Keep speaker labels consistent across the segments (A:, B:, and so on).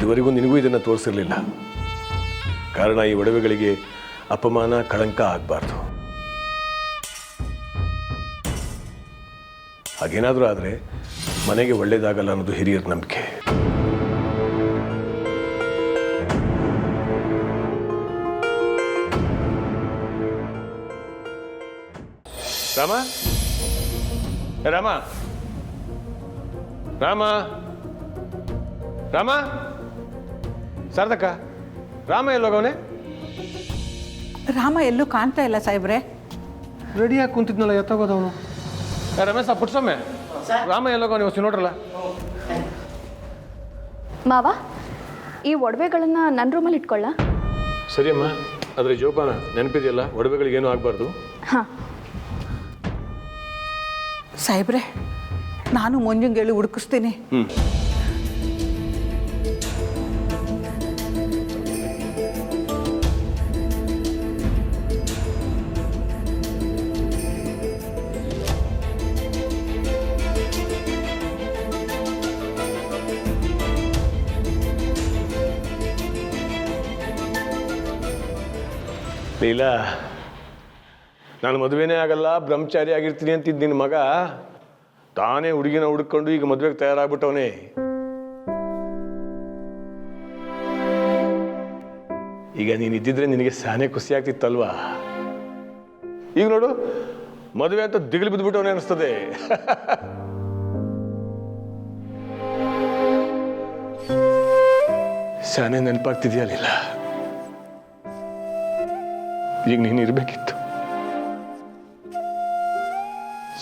A: ಇದುವರೆಗೂ ನಿನಗೂ ಇದನ್ನು ತೋರಿಸಿರಲಿಲ್ಲ. ಕಾರಣ ಈ ಒಡವೆಗಳಿಗೆ ಅಪಮಾನ ಕಳಂಕ ಆಗಬಾರ್ದು. ಹಾಗೇನಾದರೂ ಆದರೆ ಮನೆಗೆ ಒಳ್ಳೇದಾಗಲ್ಲ ಅನ್ನೋದು ಹಿರಿಯರ ನಂಬಿಕೆ. ರಾಮ ರಾಮ ರಾಮ ರಾಮ ಶಾರದಕ್ಕ, ರಾಮ ಎಲ್ಲೋಗವನೆ?
B: ರಾಮ ಎಲ್ಲೂ ಕಾಣ್ತಾ ಇಲ್ಲ ಸಾಹೇಬ್ರೆ.
A: ರೆಡಿಯಾಗಿ ಕುಂತಿದ್ನಲ್ಲ, ಎತ್ತೋಗೋದವನು. ರಮೇಶ ಪುಟ್ಸೊಮ್ಮೆ, ರಾಮ ಎಲ್ಲೋಗವನೆ ಹೊಸ ನೋಡ್ರಲ್ಲ.
C: ಮಾವ, ಈ ಒಡವೆಗಳನ್ನ ನನ್ನ ರೂಮಲ್ಲಿ ಇಟ್ಕೊಳ್ಳ?
A: ಸರಿಯಮ್ಮ, ಆದರೆ ಜೋಪಾನ ನೆನಪಿದೆಯಲ್ಲ, ಒಡವೆಗಳಿಗೇನು ಆಗಬಾರ್ದು.
C: ಹಾಂ
B: ಸಾಹೇಬ್ರೆ, ನಾನು ಮಂಜುಂಗೆ ಹೇಳಿ ಹುಡುಕಿಸ್ತೀನಿ.
A: ಲೀಲಾ, ನಾನು ಮದುವೆನೇ ಆಗಲ್ಲ, ಬ್ರಹ್ಮಚಾರಿ ಆಗಿರ್ತೀನಿ ಅಂತಿದ್ದು ನಿನ್ನ ಮಗ ತಾನೇ ಹುಡುಗಿನ ಹುಡುಕೊಂಡು ಈಗ ಮದುವೆಗೆ ತಯಾರಾಗ್ಬಿಟ್ಟವನೇ. ಈಗ ನೀನು ಇದ್ದಿದ್ರೆ ನಿನಗೆ ಸಾನೇ ಖುಷಿ ಆಗ್ತಿತ್ತಲ್ವಾ? ಈಗ ನೋಡು, ಮದುವೆ ಅಂತ ದಿಗಿಲು ಬಿದ್ದುಬಿಟ್ಟವನೇ ಅನಿಸ್ತದೆ. ಸಾನೇ ನೆನಪಾಗ್ತಿದ್ಯಲ್ಲ, ಈಗ ನೀನು ಇರಬೇಕಿತ್ತು.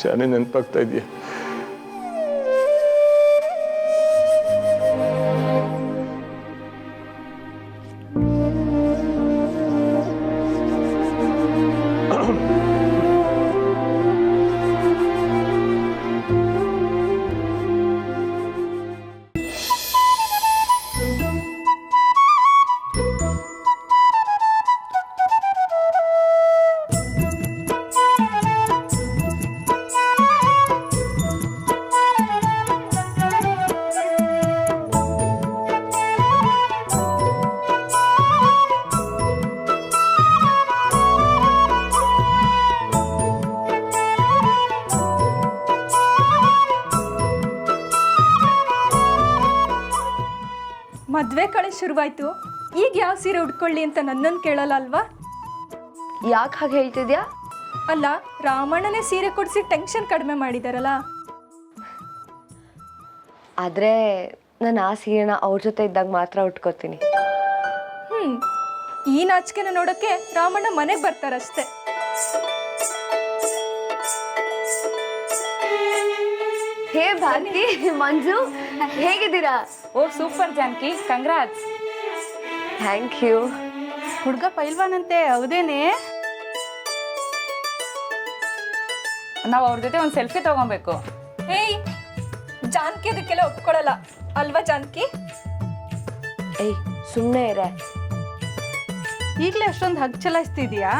A: ಶಾನೆ ನೆನಪಾಗ್ತಾ ಇದೆಯಾ?
D: ಮದುವೆ ಕಳೆ ಶುರುವಾಯ್ತು, ಈಗ ಯಾವ ಸೀರೆ ಉಟ್ಕೊಳ್ಳಿ ಅಂತ ನನ್ನನ್ನು ಕೇಳಲ್ಲ ಅಲ್ವಾ?
C: ಯಾಕೆ ಹಾಗೆ ಹೇಳ್ತಿದ್ಯಾ?
D: ಅಲ್ಲ, ರಾಮಣ್ಣನೇ ಸೀರೆ ಕೊಡಿಸಿ ಟೆನ್ಷನ್ ಕಡಿಮೆ ಮಾಡಿದಾರಲ್ಲ.
C: ಆದರೆ ನಾನು ಆ ಸೀರೆನ ಅವ್ರ ಜೊತೆ ಇದ್ದಾಗ ಮಾತ್ರ ಉಟ್ಕೋತೀನಿ.
D: ಈ ನಾಚಿಕೆನ ನೋಡೋಕ್ಕೆ ರಾಮಣ್ಣ ಮನೆಗೆ ಬರ್ತಾರಷ್ಟೇ.
C: ಹೇ ಭಾರತಿ, ಮಂಜು, ಹೇಗಿದ್ದೀರಾ?
E: ಓ super Janaki, congrats.
C: Thank you.
B: ಹುಡುಗ ಪೈಲ್ವಾನಂತೆ, ಹೌದೇನೆ?
E: ನಾವು ಅವ್ರ ಜೊತೆ ಒಂದು ಸೆಲ್ಫಿ ತಗೊಬೇಕು.
D: ಏಯ್, ಜಾನಕಿ ಅದಕ್ಕೆಲ್ಲ ಒಪ್ಕೊಳ್ಳಲ್ಲ ಅಲ್ವಾ ಜಾನಕಿ?
C: ಏಯ್ ಸುಮ್ಮನೆ ಇರೆ.
B: ಈಗಲೇ ಅಷ್ಟೊಂದು ಹಗ್ ಚಲಾಯಿಸ್ತಿದ್ಯಾ?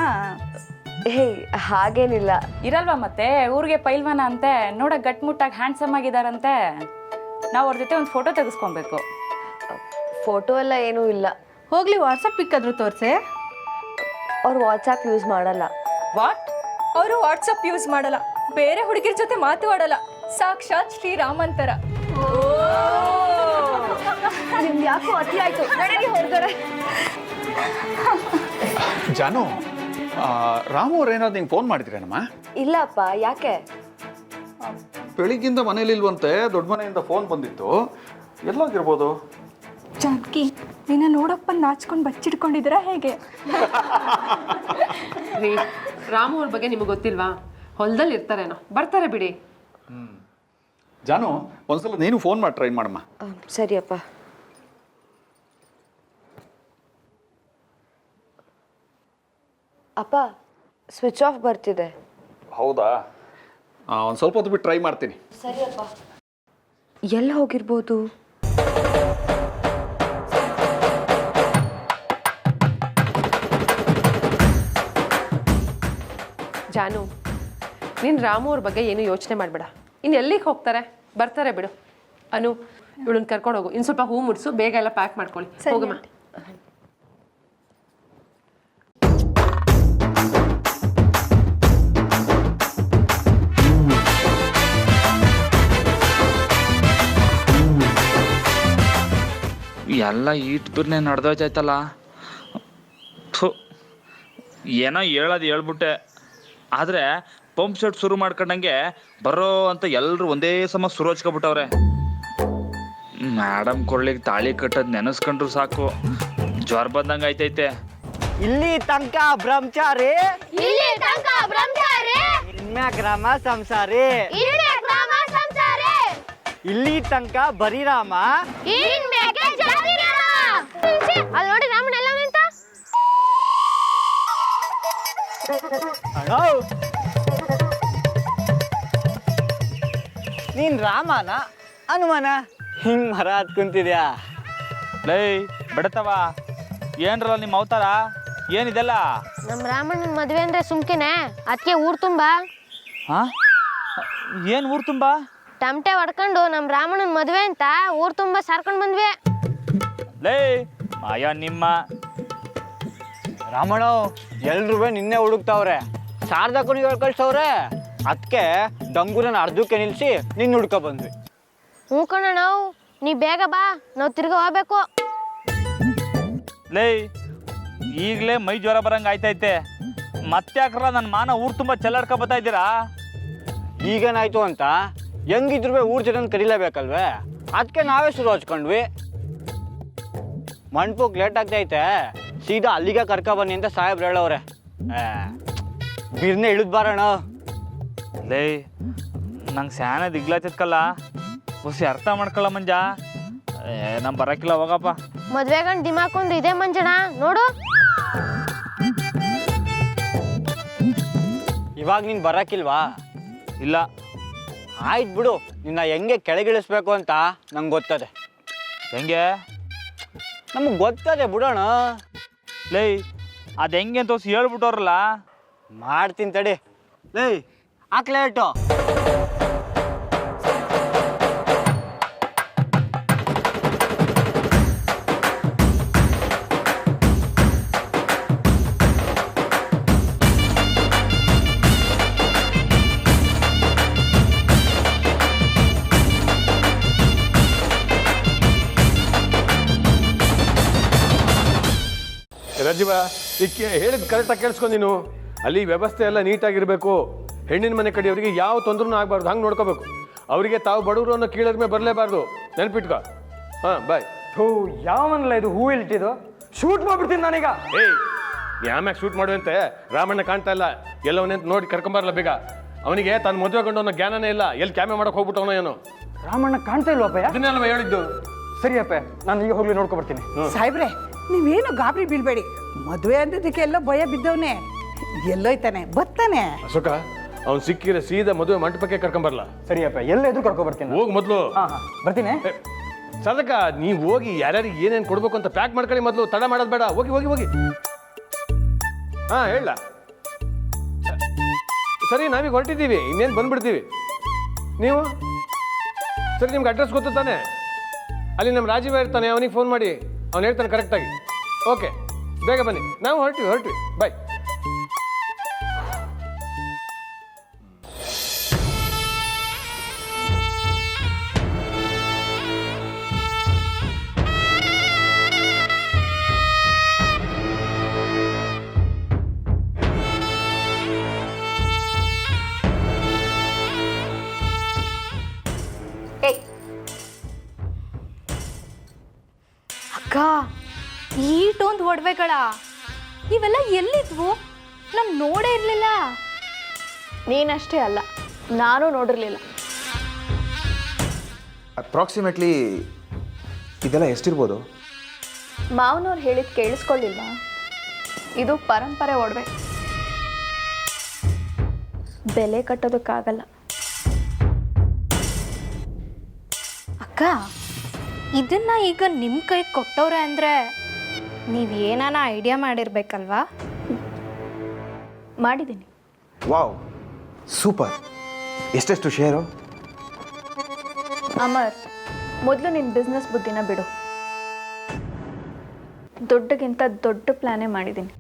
C: ಹೇಯ್ ಹಾಗೇನಿಲ್ಲ.
E: ಇರಲ್ವಾ ಮತ್ತೆ, ಊರಿಗೆ ಪೈಲ್ವಾನ ಅಂತೆ, ನೋಡಕ್ ಗಟ್ಮುಟ್ಟಾಗಿ ಹ್ಯಾಂಡ್ಸಮ್ ಆಗಿದಾರಂತೆ. ನಾವು ಅವ್ರ ಜೊತೆ ಒಂದು ಫೋಟೋ ತೆಗೆಸ್ಕೊಬೇಕು.
C: ಫೋಟೋ ಎಲ್ಲ ಏನೂ ಇಲ್ಲ.
B: ಹೋಗ್ಲಿ, ವಾಟ್ಸಪ್ ಪಿಕ್ಕಾದ್ರೂ ತೋರಿಸೆ.
C: ಅವ್ರು ವಾಟ್ಸಪ್ ಯೂಸ್ ಮಾಡಲ್ಲ.
E: ವಾಟ್?
D: ಅವರು ವಾಟ್ಸಪ್ ಯೂಸ್ ಮಾಡಲ್ಲ, ಬೇರೆ ಹುಡುಗಿರ ಜೊತೆ ಮಾತಾಡಲ್ಲ, ಸಾಕ್ಷಾತ್ ಶ್ರೀರಾಮಂತರ.
C: ನಿಮ್ಗೆ ಯಾಕೋ ಅತಿ ಆಯ್ತು, ನಡೆಗೆ ಹೊರಗಡೆ.
F: ಜಾನು, ರಾಮು ಅವ್ರು ಏನಾದ್ರು ನಿಂಗೆ ಫೋನ್ ಮಾಡಿದ್ರೇನಮ್ಮ?
C: ಇಲ್ಲಪ್ಪ, ಯಾಕೆ?
F: ಬೆಳಿಗ್ಗಿಂದ ಮನೇಲಿ ಇಲ್ವಂತೆ, ದೊಡ್ಡ ಮನೆಯಿಂದ ಫೋನ್ ಬಂದಿತ್ತು. ಎಲ್ಲೋಗಿರ್ಬೋದು?
D: ಜಾನಕಿ, ನಿನ್ನ ನೋಡಪ್ಪ ನಾಚ್ಕೊಂಡು ಬಚ್ಚಿಡ್ಕೊಂಡಿದ್ದೀರಾ ಹೇಗೆ?
G: ರೀ, ರಾಮು ಅವ್ರ ಬಗ್ಗೆ ನಿಮಗೆ ಗೊತ್ತಿಲ್ವಾ? ಹೊಲದಲ್ಲಿ ಇರ್ತಾರೇನೋ, ಬರ್ತಾರೆ ಬಿಡಿ.
F: ಜಾನು, ಒಂದ್ಸಲ ನೀನು ಫೋನ್ ಮಾಡಿ ಟ್ರೈ ಮಾಡಮ್ಮ.
C: ಸರಿಯಪ್ಪ. ಅಪ್ಪ, ಸ್ವಿಚ್ ಆಫ್ ಬರ್ತಿದೆ.
F: ಹೌದಾ? ಒಂದು ಸ್ವಲ್ಪ ಹೊತ್ತು ಬಿಟ್ಟು ಟ್ರೈ ಮಾಡ್ತೀನಿ.
C: ಸರಿಯಪ್ಪ. ಎಲ್ಲಿ ಹೋಗಿರ್ಬೋದು?
G: ಜಾನು, ನೀನು ರಾಮು ಅವ್ರ ಬಗ್ಗೆ ಏನು ಯೋಚನೆ ಮಾಡಬೇಡ. ಇನ್ನು ಎಲ್ಲಿಗೆ ಹೋಗ್ತಾರೆ, ಬರ್ತಾರೆ ಬಿಡು. ಅನು, ಇವಳನ್ನ ಕರ್ಕೊಂಡು ಹೋಗು. ಇನ್ನು ಸ್ವಲ್ಪ ಹೂ ಮುಡ್ಸು, ಬೇಗ ಎಲ್ಲ ಪ್ಯಾಕ್ ಮಾಡ್ಕೊಳ್ಳಿ. ಹೋಗಮ್ಮ.
H: ಎಲ್ಲ ಈಟ್ ಬಿರ್ನೆ ನಡೆದೋಯ್ತಾಯ್ತಲ್ಲ. ಥು, ಏನೋ ಹೇಳೋದು ಹೇಳ್ಬಿಟ್ಟೆ. ಆದರೆ ಪಂಪ್ ಸೆಟ್ ಶುರು ಮಾಡ್ಕೊಂಡಂಗೆ ಬರೋ ಅಂತ ಎಲ್ಲರೂ ಒಂದೇ ಸಮ ಶುರು ಹಚ್ಕೊಬಿಟ್ಟವ್ರೆ. ಮೇಡಮ್ ಕೊಡ್ಲಿಕ್ಕೆ ತಾಳಿ ಕಟ್ಟೋದು ನೆನೆಸ್ಕೊಂಡ್ರು ಸಾಕು, ಜ್ವರ ಬಂದಂಗೆ ಆಯ್ತೈತೆ.
I: ಇಲ್ಲಿ ತನಕ ಬ್ರಹ್ಮಚಾರಿ, ಇನ್ಮ್ಯಾಗ ರಾಮ ಸಂಸಾರಿ, ಇಲ್ಲಿ ತನಕ ಬರೀ ರಾಮ,
C: ಅಲ್ಲಿ ನೋಡಿ ರಾಮಣ್ಣ ಎಲ್ಲ ಅಂತ.
I: ನೀನ್ ರಾಮನ ಹನುಮನ ಹಿಂಗ್ ಮರ ಹತ್ ಕುಂತಿದ್ಯಾ?
H: ಲೈ ಬಿಡತವ, ಏನ್ರಲ್ಲ ನಿಮ್ಮ ಅವತಾರ ಏನಿದೆಲ್ಲ?
C: ನಮ್ ರಾಮಣ್ಣನ ಮದ್ವೆ ಅಂದ್ರೆ ಸುಮ್ಕೆನೆ, ಅದಕ್ಕೆ ಊರ್ ತುಂಬಾ
H: ಹಾ, ಏನು ಊರು ತುಂಬ?
C: ಟಮಟೆ ಹೊಡ್ಕೊಂಡು ನಮ್ ರಾಮಣ್ಣನ ಮದ್ವೆ ಅಂತ ಊರ್ ತುಂಬಾ ಸಾರ್ಕೊಂಡ್ ಬಂದ್ವಿ.
H: ಲೈ ಅಯ್ಯ ನಿಮ್ಮ
I: ರಾಮಣ್ಣ ಎಲ್ರೂ ನಿನ್ನೆ ಹುಡುಕ್ತಾವ್ರೆ, ಶಾರದಕ್ಕನಿಗೆ ಕಳ್ಸವ್ರೆ. ಅದಕ್ಕೆ ಡಂಗೂರನ್ನ ಅರ್ಧಕ್ಕೆ ನಿಲ್ಸಿ ನಿನ್ನ ಹುಡ್ಕ ಬಂದ್ವಿ.
C: ಹ್ಞೂ ಕಣ, ನಾವು ನೀ ಬೇಗ ಬಾ, ನಾವು ತಿರ್ಗಾ ಹೋಗ್ಬೇಕು.
H: ಲೈ ಈಗಲೇ ಮೈ ಜ್ವರ ಬರಂಗೆ ಆಯ್ತೈತೆ, ಮತ್ತೆ ಯಾಕ್ರ ನನ್ನ ಮಾನ ಊರು ತುಂಬ ಚೆಲ್ಲಾಡ್ಕೊ ಬರ್ತಾ ಇದ್ದೀರಾ?
I: ಈಗೇನಾಯ್ತು ಅಂತ ಹೆಂಗಿದ್ರು ಊರ್ ಜನನ ಕರೀಲೇಬೇಕಲ್ವೇ, ಅದಕ್ಕೆ ನಾವೇ ಶುರು ಹಚ್ಕೊಂಡ್ವಿ. ಮಂಟಪಕ್ಕೆ ಲೇಟ್ ಆಗ್ತೈತೆ, ಸೀದಾ ಅಲ್ಲಿಗೆ ಕರ್ಕ ಬನ್ನಿ ಅಂತ ಸಾಹೇಬ್ರು ಹೇಳವ್ರೆ. ಬಿರ್ನೆ ಇಳಿದ್ ಬಾರಣ.
H: ಲೇ ನಂಗೆ ಸ್ಯಾನ ದಿಗ್ಲಾತಿತ್ಕಲ್ಲ, ಹುಸಿ ಅರ್ಥ ಮಾಡ್ಕೊಳ್ಳ ಮಂಜ. ನಮ್ ಬರಕಿಲ್ಲ, ಹೋಗಪ್ಪ.
C: ಮದ್ವೆ ಗಂಡ್ ದಿಮಾಕೊಂದು ಇದೆ ಮಂಜಣ್ಣ ನೋಡು.
I: ಇವಾಗ ನೀನ್ ಬರಕಿಲ್ವಾ?
H: ಇಲ್ಲ.
I: ಆಯ್ತು ಬಿಡು, ನಿನ್ನ ಹೆಂಗೆ ಕೆಳಗಿಳಿಸ್ಬೇಕು ಅಂತ ನಂಗೆ ಗೊತ್ತದೆ.
H: ಹೆಂಗೆ?
I: ನಮಗೆ ಗೊತ್ತದೆ ಬಿಡೋಣ.
H: ಲೇ ಅದು ಹೆಂಗೆ ಅಂತ ಹೊಸಿ ಹೇಳ್ಬಿಟ್ಟವ್ರಲ್ಲ.
I: ಮಾಡ್ತೀನಿ ತಡಿ. ಲೇ ಹಾಕ್ಲೇಟು.
A: ರಜೀವ, ಹೇಳಿದ್ ಕರೆಕ್ಟಾಗಿ ಕೇಳಿಸ್ಕೊಂಡು ನೀನು. ಅಲ್ಲಿ ವ್ಯವಸ್ಥೆ ಎಲ್ಲ ನೀಟಾಗಿರಬೇಕು. ಹೆಣ್ಣಿನ ಮನೆ ಕಡೆಯವರಿಗೆ ಯಾವ ತೊಂದರೆನೂ ಆಗಬಾರ್ದು, ಹಂಗೆ ನೋಡ್ಕೋಬೇಕು. ಅವರಿಗೆ ತಾವು ಬಡವರು ಅನ್ನೋ ಕೀಳರಿಮೆ ಬರಲೇಬಾರ್ದು, ನೆನ್ಪಿಟ್ಕೊ. ಹಾಂ, ಬಾಯ್.
I: ಯಾವನಲ್ಲ ಇದು ಹೂ ಇಲ್ಟಿದು? ಶೂಟ್ ಮಾಡ್ಬಿಡ್ತೀನಿ ನಾನೀಗ.
A: ಏಯ್, ಆಮ್ಯಾಗ ಶೂಟ್ ಮಾಡುವಂತೆ ರಾಮಣ್ಣ ಕಾಣ್ತಾ ಇಲ್ಲ, ಎಲ್ಲವನ್ನೇ ನೋಡಿ ಕರ್ಕೊಂಬರಲ್ಲ ಬೇಗ. ಅವನಿಗೆ ತಾನು ಮದುವೆ ಗಂಡು ಅನ್ನೋ ಜ್ಞಾನನೇ ಇಲ್ಲ, ಎಲ್ಲಿ ಕ್ಯಾಮೆ ಮಾಡಕ್ಕೆ ಹೋಗ್ಬಿಟ್ಟವನೋ ಏನೋ.
I: ರಾಮಣ್ಣ ಕಾಣ್ತಾ ಇಲ್ವಪ್ಪ?
A: ಅದನ್ನೆಲ್ಲ ಹೇಳಿದ್ದು.
I: ಸರಿ ಅಪ್ಪ, ನಾನು ಈಗ ಹೋಗ್ಲಿ ನೋಡ್ಕೊ ಬರ್ತೀನಿ.
B: ಸಾಹೇಬ್ರೆ, ನೀವೇನು ಗಾಬರಿ ಬೀಳ್ಬೇಡಿ. ಮದುವೆ ಅಂದಿದ್ದಕ್ಕೆ ಎಲ್ಲೋ ಭಯ ಬಿದ್ದವನೇ, ಎಲ್ಲೋಯ್ತಾನೆ ಬರ್ತಾನೆ.
A: ಅಶೋಕ, ಅವ್ನು ಸಿಕ್ಕಿದ್ರೆ ಸೀದಾ ಮದುವೆ ಮಂಟಪಕ್ಕೆ ಕರ್ಕೊಂಬರಲ್ಲ.
I: ಸರಿಯಪ್ಪ, ಎಲ್ಲೆದು ಕರ್ಕೊ ಬರ್ತೀನಿ.
A: ಹೋಗಿ ಮೊದಲು.
I: ಬರ್ತೀನಿ.
A: ಸದಕ ನೀವು ಹೋಗಿ ಯಾರ್ಯಾರಿಗೆ ಏನೇನು ಕೊಡ್ಬೇಕು ಅಂತ ಪ್ಯಾಕ್ ಮಾಡ್ಕೊಳ್ಳಿ ಮೊದಲು, ತಡ ಮಾಡೋದು ಬೇಡ. ಹೋಗಿ ಹೋಗಿ ಹೋಗಿ. ಹಾಂ, ಹೇಳ. ಸರಿ, ನಾವೀಗ ಹೊರಟಿದ್ದೀವಿ, ಇನ್ನೇನು ಬಂದ್ಬಿಡ್ತೀವಿ. ನೀವು ಸರಿ, ನಿಮ್ಗೆ ಅಡ್ರೆಸ್ ಗೊತ್ತು ತಾನೆ? ಅಲ್ಲಿ ನಮ್ಮ ರಾಜೀವ ಇರ್ತಾನೆ, ಅವನಿಗೆ ಫೋನ್ ಮಾಡಿ, ಅವ್ನು ಹೇಳ್ತಾನೆ ಕರೆಕ್ಟಾಗಿ. ಓಕೆ, ಬೇಗ ಬನ್ನಿ. ನಾವು ಹೊರಟ್ವಿ. ಬಾಯ್.
D: ಅಕ್ಕ, ಈಟೊಂದು ಒಡವೆಗಳ ಇವೆಲ್ಲ ಎಲ್ಲಿದ್ವು? ನಾನು ನೋಡೇ ಇರಲಿಲ್ಲ.
C: ನೀನಷ್ಟೇ ಅಲ್ಲ, ನಾನು ನೋಡಿರ್ಲಿಲ್ಲ.
J: ಅಪ್ರಾಕ್ಸಿಮೇಟ್ಲಿ ಇದೆಲ್ಲ ಎಷ್ಟಿರ್ಬೋದು?
D: ಮಾವನವ್ರು ಹೇಳಿದ್ ಕೇಳಿಸ್ಕೊಳ್ಳಿಲ್ವಾ? ಇದು ಪರಂಪರೆ ಒಡವೆ, ಬೆಲೆ ಕಟ್ಟೋದಕ್ಕಾಗಲ್ಲ. ಅಕ್ಕ, ಇದನ್ನ ಈಗ ನಿಮ್ಮ ಕೈ ಕೊಟ್ಟವ್ರೆ ಅಂದರೆ ನೀವು ಏನಾನ ಐಡಿಯಾ ಮಾಡಿರ್ಬೇಕಲ್ವಾ? ಮಾಡಿದ್ದೀನಿ.
J: Wow, super. ಎಷ್ಟೆಷ್ಟು ಶೇರು?
D: ಅಮರ್, ಮೊದಲು ನಿನ್ನ ಬಿಸ್ನೆಸ್ ಬುದ್ಧಿನ ಬಿಡು. ದೊಡ್ಡಗಿಂತ ದೊಡ್ಡ ಪ್ಲ್ಯಾನೇ ಮಾಡಿದ್ದೀನಿ.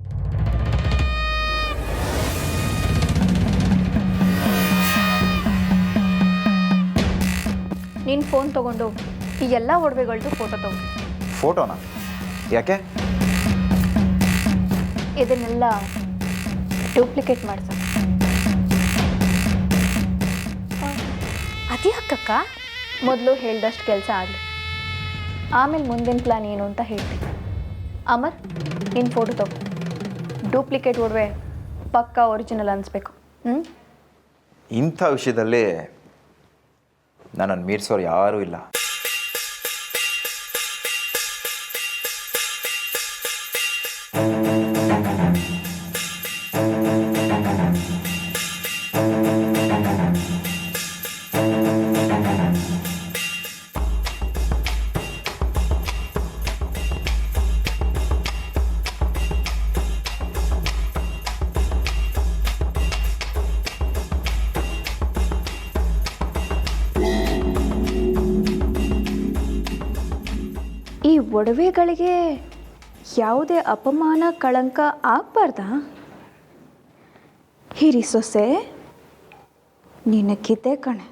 D: ನೀನು ಫೋನ್ ತೊಗೊಂಡು ಈ ಎಲ್ಲ ಒಡವೆಗಳದ್ದು ಫೋಟೋ ತಗೋ.
J: ಫೋಟೋನಾ? ಯಾಕೆ?
D: ಇದನ್ನೆಲ್ಲ ಡೂಪ್ಲಿಕೇಟ್ ಮಾಡ್ಸ.
C: ಅದ್ಯಾಕಕ್ಕ?
D: ಮೊದಲು ಹೇಳ್ದಷ್ಟು ಕೆಲಸ ಆಗಲಿ, ಆಮೇಲೆ ಮುಂದಿನ ಪ್ಲ್ಯಾನ್ ಏನು ಅಂತ ಹೇಳ್ತೀನಿ. ಅಮರ್, ನಿನ್ನ ಫೋಟೋ ತಗೋ. ಡೂಪ್ಲಿಕೇಟ್ ಒಡವೆ ಪಕ್ಕಾ ಒರಿಜಿನಲ್ ಅನಿಸ್ಬೇಕು.
J: ಇಂಥ ವಿಷಯದಲ್ಲಿ ನನ್ನನ್ನು ಮೀರಿಸೋರು ಯಾರೂ ಇಲ್ಲ.
D: ಈ ಒಡವೆಗಳಿಗೆ ಯಾವುದೇ ಅಪಮಾನ ಕಳಂಕ ಆಗಬಾರ್ದಾ? ಹಿರಿ ಸೊಸೆ, ನಿನಕ್ಕಿದ್ದೆ ಕಣೆ.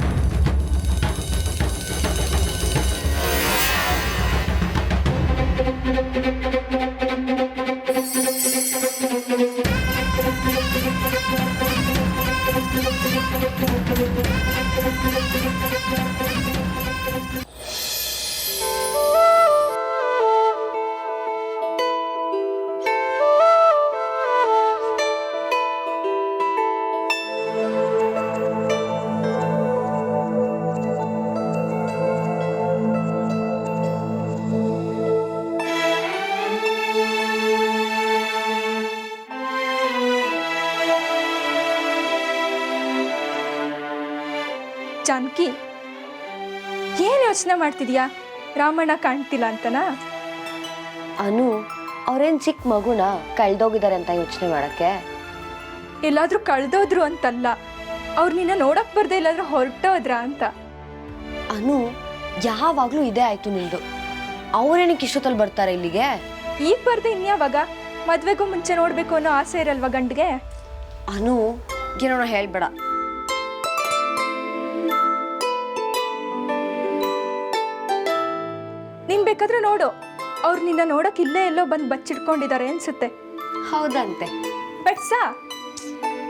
D: ಜಾನಕಿ, ಏನು ಯೋಚನೆ ಮಾಡ್ತಿದ್ಯಾ? ರಾಮಣ್ಣ ಕಾಣ್ತಿಲ್ಲ ಅಂತನಾ?
C: ಅನು ಅವ್ರೇನ್ ಚಿಕ್ಕ ಮಗುನ ಕಳ್ದೋಗಿದ್ದಾರೆ ಅಂತ ಯೋಚನೆ ಮಾಡಕ್ಕೆ?
D: ಎಲ್ಲಾದ್ರೂ ಕಳ್ದೋದ್ರು ಅಂತಲ್ಲ, ಅವ್ರು ನಿನ್ನ ನೋಡಕ್ ಬರ್ದೆ ಇಲ್ಲಾದ್ರೂ ಹೊರಟೋದ್ರ ಅಂತ.
C: ಅನು, ಯಾವಾಗ್ಲೂ ಇದೇ ಆಯ್ತು ನಿಂದು. ಅವ್ರೇನಕ್ಕೆ ಇಷ್ಟೊತ್ತಲ್ಲಿ ಬರ್ತಾರೆ ಇಲ್ಲಿಗೆ?
D: ಈಗ ಬರ್ದೆ ಇನ್ಯಾವಾಗ? ಮದ್ವೆಗೂ ಮುಂಚೆ ನೋಡ್ಬೇಕು ಅನ್ನೋ ಆಸೆ ಇರಲ್ವಾ ಗಂಡಿಗೆ?
C: ಅನು, ಏನೋ ಹೇಳ್ಬೇಡ.
D: ನೀನ್ ಬೇಕಾದ್ರೆ ನೋಡು, ಅವ್ರು ನಿನ್ನ ನೋಡಕ್ ಇಲ್ಲೇ ಎಲ್ಲೋ ಬಂದು ಬಚ್ಚಿಡ್ಕೊಂಡಿದ್ದಾರೆ ಅನ್ಸುತ್ತೆ.
C: ಹೌದಂತೆ.
D: ಬೆಟ್ಸಾ?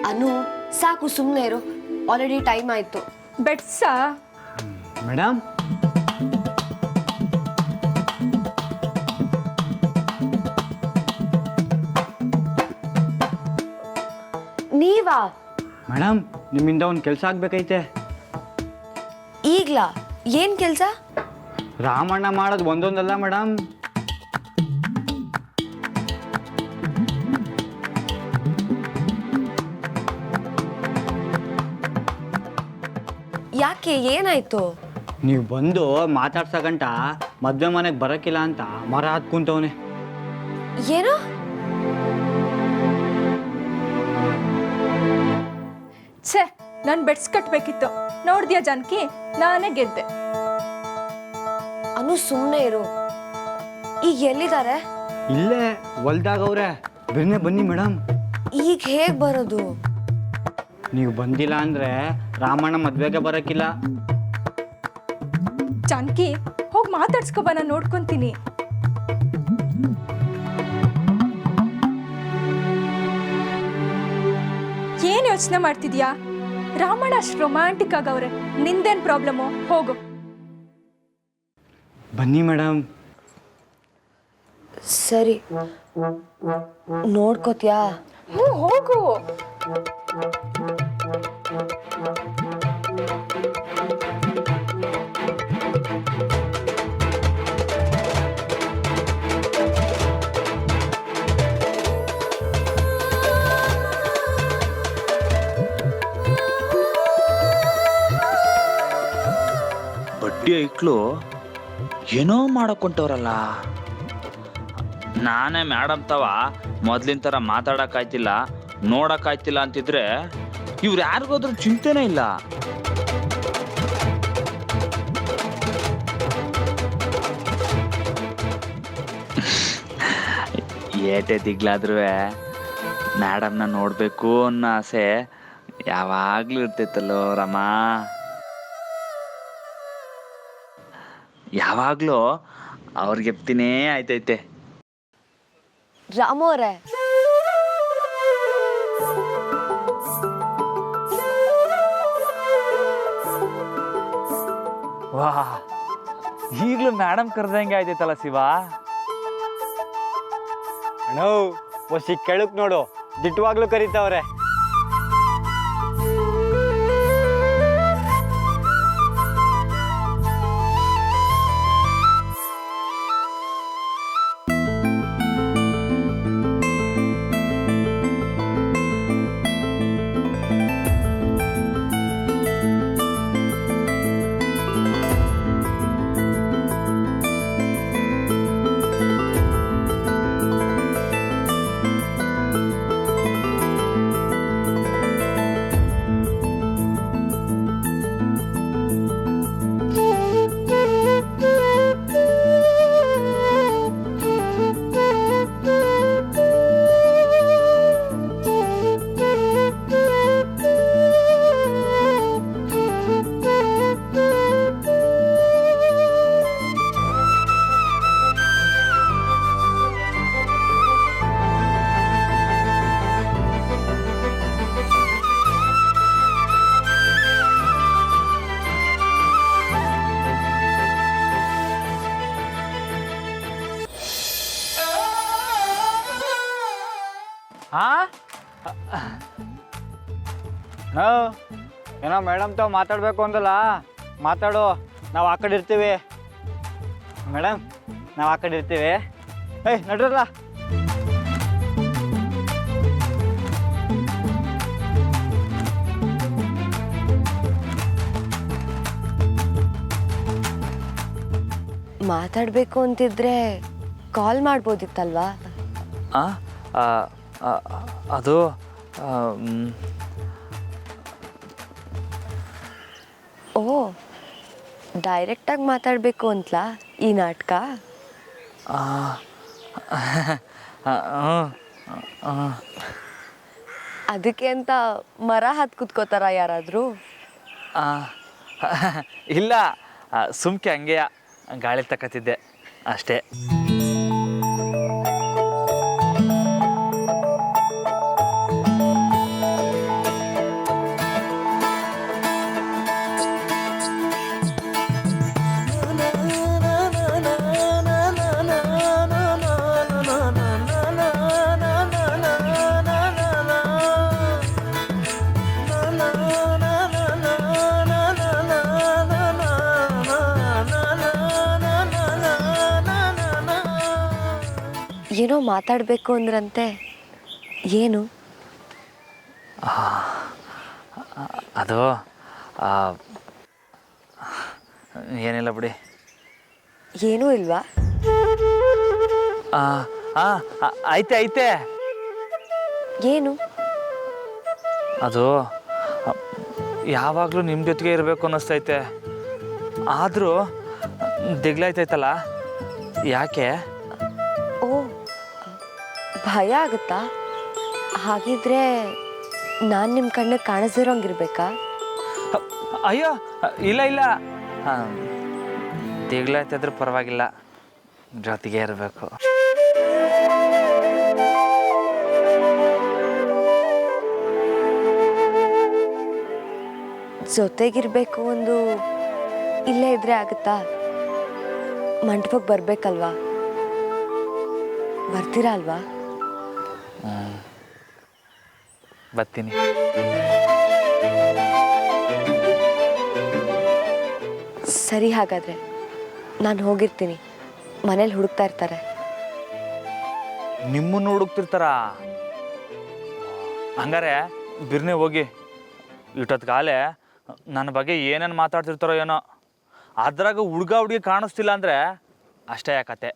C: ಅನು, ಸಾಕು, ಸುಮ್ಮನೆ ಇರು. ಆಲ್ರೆಡಿ ಟೈಮ್ ಆಯ್ತು.
D: ಬೆಟ್ಸಾ?
I: ಮೇಡಮ್,
C: ನೀವಾ?
I: ಮೇಡಮ್, ನಿಮ್ಮಿಂದ ಒಂದು ಕೆಲಸ ಆಗ್ಬೇಕೈತೆ.
C: ಈಗ್ಲಾ? ಏನ್ ಕೆಲ್ಸ?
I: ರಾಮಣ್ಣ ಮಾಡೋದು ಒಂದೊಂದಲ್ಲ ಮೇಡಮ್.
C: ಯಾಕೆ, ಏನಾಯ್ತು?
I: ನೀವು ಬಂದು ಮಾತಾಡ್ಸಕಂಟ ಮದ್ವೆ ಮನೆಗೆ ಬರಕ್ಕಿಲ್ಲ ಅಂತ ಮರ ಹತ್ಕೊಂತವನೆ.
C: ಏನು?
D: ಛೇ, ನಾನು ಬೆಟ್ಸ್ ಕಟ್ಬೇಕಿತ್ತು. ನೋಡ್ದ್ಯಾ ಜಾನಕಿ, ನಾನೇ ಗೆದ್ದೆ.
C: ಅನು, ಸುಮ್ಮನೆ ಇರು. ಈಗ ಎಲ್ಲಿದ್ದಾರೆ?
I: ಇಲ್ಲೇ ಹೊಲ್ದಾಗವ್ರೆ. ಬೆನ್ನೆ ಬನ್ನಿ ಮೇಡಮ್.
C: ಈಗ ಹೇಗ್ ಬರೋದು?
I: ನೀವು ಬಂದಿಲ್ಲ ಅಂದ್ರೆ ರಾಮಣ್ಣ ಮದ್ವೆಗೆ ಬರಕ್ಕಿಲ್ಲ.
D: ಜಾನಕಿ, ಹೋಗಿ ಮಾತಾಡ್ಸ್ಕೊಬ, ನಾನು ನೋಡ್ಕೊಂತೀನಿ. ಏನ್ ಯೋಚನೆ ಮಾಡ್ತಿದ್ಯಾ? ರಾಮಣ್ಣ ಅಷ್ಟು ರೊಮ್ಯಾಂಟಿಕ್ ಆಗವ್ರೆ, ನಿಂದೇನ್ ಪ್ರಾಬ್ಲಮ್ಮು? ಹೋಗು.
I: ಬನ್ನಿ ಮೇಡಮ್.
C: ಸರಿ, ನೋಡ್ಕೋತ್ಯಾ?
D: ಹೋಗು.
H: ಬಡ್ಡಿ ಐಕ್ಳು ಏನೋ ಮಾಡಕೊಂಟವ್ರಲ್ಲ. ನಾನೇ ಮೇಡಮ್ ತವ ಮೊದ್ಲಿನ ಥರ ಮಾತಾಡೋಕ್ಕಾಯ್ತಿಲ್ಲ, ನೋಡೋಕ್ಕಾಯ್ತಿಲ್ಲ ಅಂತಿದ್ರೆ ಇವ್ರು ಯಾರಿಗೋದ್ರೂ ಚಿಂತೆನೇ ಇಲ್ಲ. ಏಟೆ ದಿಗ್ಲಾದ್ರೂ ಮೇಡಮ್ನ ನೋಡಬೇಕು ಅನ್ನೋ ಆಸೆ ಯಾವಾಗಲೂ ಇರ್ತೈತಲ್ಲೋ ರಮ. ಯಾವಾಗಲೂ ಅವ್ರಿಗೆ ಎಪ್ತಿನೇ ಆಯ್ತೈತೆ.
C: ರಾಮು ಅವರೇ,
H: ವಾ, ಈಗಲೂ ಮೇಡಮ್ ಕರೆದಂಗೆ ಆಯ್ತೈತಲ್ಲ ಶಿವ.
I: ಅಣ್ಣ ಒಸಿ ಕೆಳಕ್ ನೋಡು, ದಿಟ್ಟವಾಗ್ಲೂ ಕರೀತಾವ್ರೆ. ಏನೋ ಮೇಡಮ್ ತಾವು ಮಾತಾಡಬೇಕು ಅಂದಲ್ಲ, ಮಾತಾಡು. ನಾವು ಆ ಕಡೆ ಇರ್ತೀವಿ ಮೇಡಮ್, ನಾವು ಆ ಕಡೆ ಇರ್ತೀವಿ. ಏಯ್ ನಡ್ರಲ್ಲ.
C: ಮಾತಾಡಬೇಕು ಅಂತಿದ್ರೆ ಕಾಲ್ ಮಾಡ್ಬೋದಿತ್ತಲ್ವಾ?
H: ಅದು
C: ಓ, ಡೈರೆಕ್ಟಾಗಿ ಮಾತಾಡಬೇಕು ಅಂತಲಾ ಈ ನಾಟಕ? ಅದಕ್ಕೆ ಅಂತ ಮರ ಹತ್ತು ಕುತ್ಕೋತಾರ ಯಾರಾದರೂ?
H: ಇಲ್ಲ, ಸುಮ್ಕೆ ಹಂಗೆಯ ಗಾಳಿ ತಕ್ಕತ್ತಿದ್ದೆ ಅಷ್ಟೇ.
C: ಏನೋ ಮಾತಾಡಬೇಕು ಅಂದ್ರಂತೆ, ಏನು?
H: ಅದು ಏನಿಲ್ಲ ಬಿಡಿ.
C: ಏನೂ ಇಲ್ವಾ?
H: ಐತೆ ಐತೆ.
C: ಏನು?
H: ಅದು ಯಾವಾಗಲೂ ನಿಮ್ಮ ಜೊತೆಗೆ ಇರಬೇಕು ಅನ್ನಿಸ್ತೈತೆ, ಆದರೂ ದಿಗ್ಲಾಯ್ತೈತಲ್ಲ, ಯಾಕೆ?
C: ಓ, ಭಯ ಆಗುತ್ತಾ? ಹಾಗಿದ್ರೆ ನಾನು ನಿಮ್ಮ ಕಣ್ಣಿಗೆ ಕಾಣಿಸ್ದಿರೋಂಗಿರ್ಬೇಕಾ?
H: ಅಯ್ಯೋ ಇಲ್ಲ ಇಲ್ಲ, ದಿಗ್ಲಾಯ್ತಿದ್ರೆ ಪರವಾಗಿಲ್ಲ, ಜೊತೆಗೆ ಇರಬೇಕು.
C: ಜೊತೆಗಿರ್ಬೇಕು ಒಂದು ಇಲ್ಲೇ ಇದ್ರೆ ಆಗುತ್ತಾ? ಮಂಟಪಕ್ಕೆ ಬರ್ಬೇಕಲ್ವಾ? ಬರ್ತೀರಾ ಅಲ್ವಾ?
H: ಬರ್ತೀನಿ.
C: ಸರಿ, ಹಾಗಾದರೆ ನಾನು ಹೋಗಿರ್ತೀನಿ. ಮನೇಲಿ ಹುಡುಕ್ತಾ ಇರ್ತಾರೆ.
H: ನಿಮ್ಮನ್ನು ಹುಡುಕ್ತಿರ್ತಾರ? ಹಂಗಾರೆ ಬಿರ್ನೆ ಹೋಗಿ. ಇಟ್ಟೊತ್ಕಾಲೆ ನನ್ನ ಬಗ್ಗೆ ಏನೇನು ಮಾತಾಡ್ತಿರ್ತಾರೋ ಏನೋ, ಅದ್ರಾಗ ಹುಡುಗ ಹುಡುಗಿ ಕಾಣಿಸ್ತಿಲ್ಲ ಅಂದರೆ ಅಷ್ಟೇ ಯಾಕತ್ತೆ.